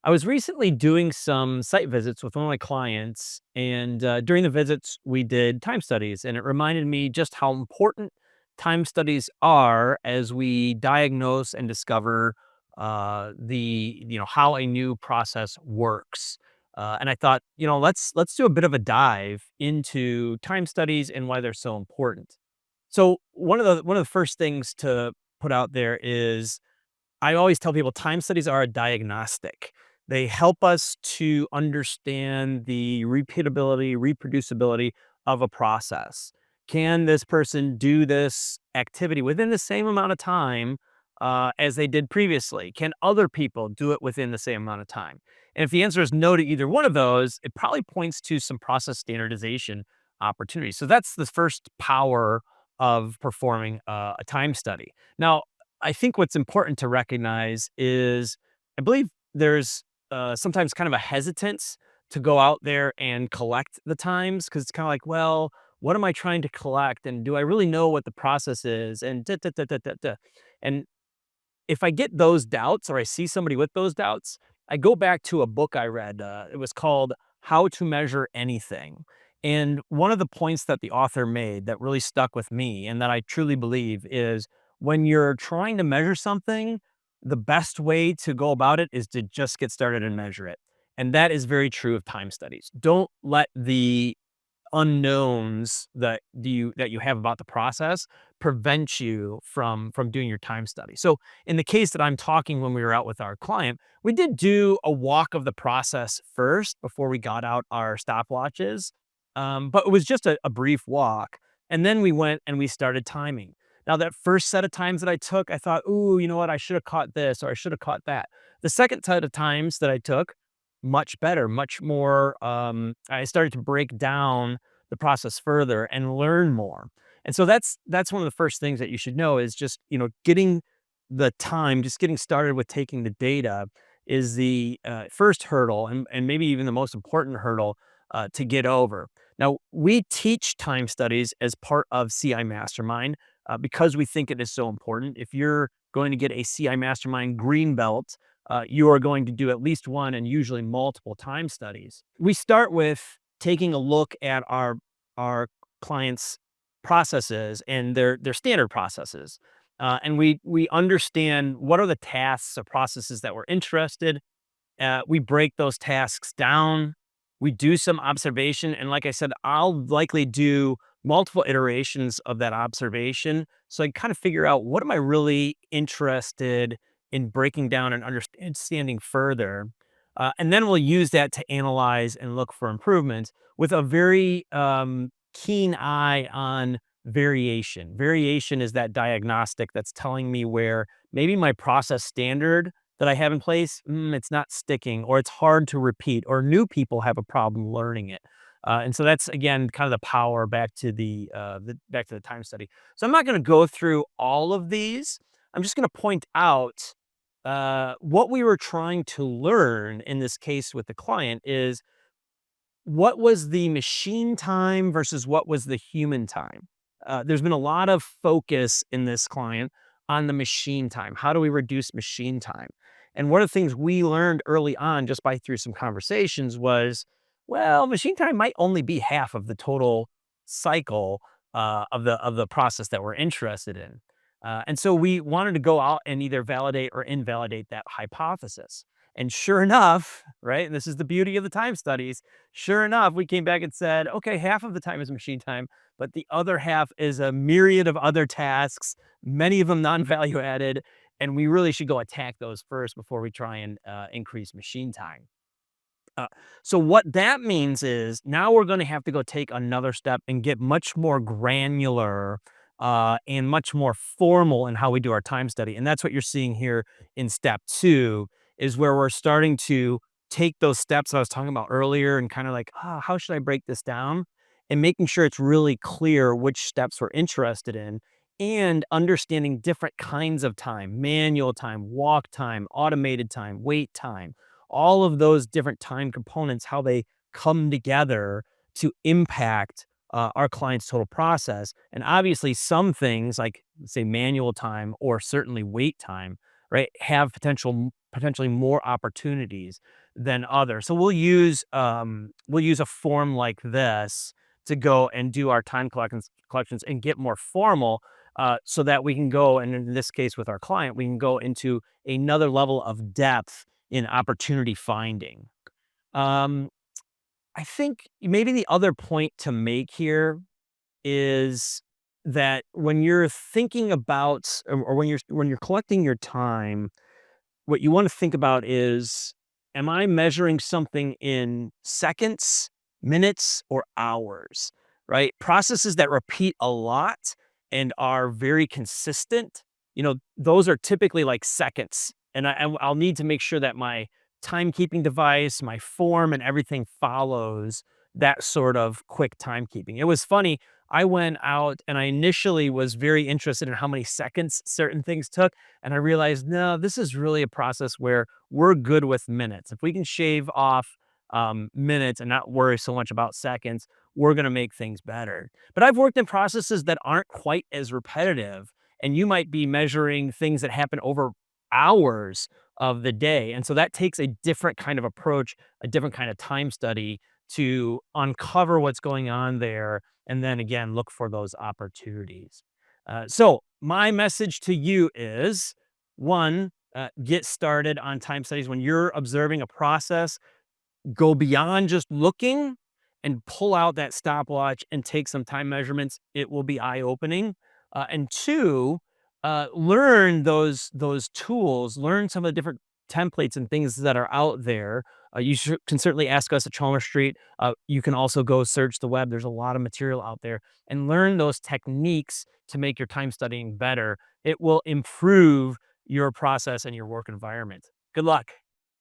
I was recently doing some site visits with one of my clients, and during the visits, we did time studies, and it reminded me just how important time studies are as we diagnose and discover how a new process works. And I thought, let's do a bit of a dive into time studies and why they're so important. So one of the first things to put out there is I always tell people time studies are a diagnostic. They help us to understand the repeatability, reproducibility of a process. Can this person do this activity within the same amount of time as they did previously? Can other people do it within the same amount of time? And if the answer is no to either one of those, it probably points to some process standardization opportunities. So that's the first power of performing a time study. Now, I think what's important to recognize is I believe there's sometimes kind of a hesitance to go out there and collect the times because it's kind of like, well, what am I trying to collect? And do I really know what the process is? And da, da, da, da, da, da. And if I get those doubts or I see somebody with those doubts, I go back to a book I read. It was called How to Measure Anything. And one of the points that the author made that really stuck with me and that I truly believe is when you're trying to measure something, the best way to go about it is to just get started and measure it. And that is very true of time studies. Don't let the unknowns that you have about the process prevent you from doing your time study. So in the case that I'm talking when we were out with our client, we did do a walk of the process first before we got out our stopwatches. But it was just a brief walk. And then we went and we started timing. Now, that first set of times that I took, I thought, ooh, you know what? I should have caught this or I should have caught that. The second set of times that I took, much better, much more. I started to break down the process further and learn more. And so that's one of the first things that you should know is just, getting the time, just getting started with taking the data is the first hurdle and maybe even the most important hurdle to get over. Now, we teach time studies as part of CI Mastermind because we think it is so important. If you're going to get a CI Mastermind green belt, you are going to do at least one and usually multiple time studies. We start with taking a look at our clients' processes and their standard processes, and we understand what are the tasks or processes that we're interested. We break those tasks down. We do some observation, and like I said, I'll likely do multiple iterations of that observation, so I kind of figure out what am I really interested in breaking down and understanding further, and then we'll use that to analyze and look for improvements with a very keen eye on variation. Variation is that diagnostic that's telling me where maybe my process standard that I have in place, it's not sticking, or it's hard to repeat, or new people have a problem learning it. And so that's again kind of the power back to the time study. So I'm not going to go through all of these. I'm just going to point out what we were trying to learn in this case with the client is what was the machine time versus what was the human time? There's been a lot of focus in this client on the machine time. How do we reduce machine time? And one of the things we learned early on, just by through some conversations, was, well, machine time might only be half of the total cycle of the process that we're interested in. And so we wanted to go out and either validate or invalidate that hypothesis. And sure enough, right, and this is the beauty of the time studies, sure enough, we came back and said, okay, half of the time is machine time, but the other half is a myriad of other tasks, many of them non-value added, and we really should go attack those first before we try and increase machine time. Uh, so what that means is now we're going to have to go take another step and get much more granular and much more formal in how we do our time study. And that's what you're seeing here in step two is where we're starting to take those steps I was talking about earlier and kind of like, how should I break this down? And making sure it's really clear which steps we're interested in and understanding different kinds of time, manual time, walk time, automated time, wait time, all of those different time components, how they come together to impact our client's total process. And obviously, some things like, say, manual time or certainly wait time, right, have potentially more opportunities than others. So we'll use a form like this to go and do our time collections and get more formal, so that we can go, and in this case with our client, we can go into another level of depth in opportunity finding. Um, I think maybe the other point to make here is that when you're thinking about, or when you're collecting your time, what you want to think about is, am I measuring something in seconds, minutes, or hours? Right? Processes that repeat a lot and are very consistent, those are typically like seconds. And I'll need to make sure that my timekeeping device, my form, and everything follows that sort of quick timekeeping. It was funny. I went out and I initially was very interested in how many seconds certain things took. And I realized, no, this is really a process where we're good with minutes. If we can shave off minutes and not worry so much about seconds, we're going to make things better. But I've worked in processes that aren't quite as repetitive, and you might be measuring things that happen over hours of the day. And so that takes a different kind of approach, a different kind of time study to uncover what's going on there. And then again, look for those opportunities. So, my message to you is one, get started on time studies. When you're observing a process, go beyond just looking and pull out that stopwatch and take some time measurements. It will be eye opening. And two, learn those tools. Learn some of the different templates and things that are out there. Can certainly ask us at Chalmers Street. You can also go search the web. There's a lot of material out there, and learn those techniques to make your time studying better. It will improve your process and your work environment. Good luck.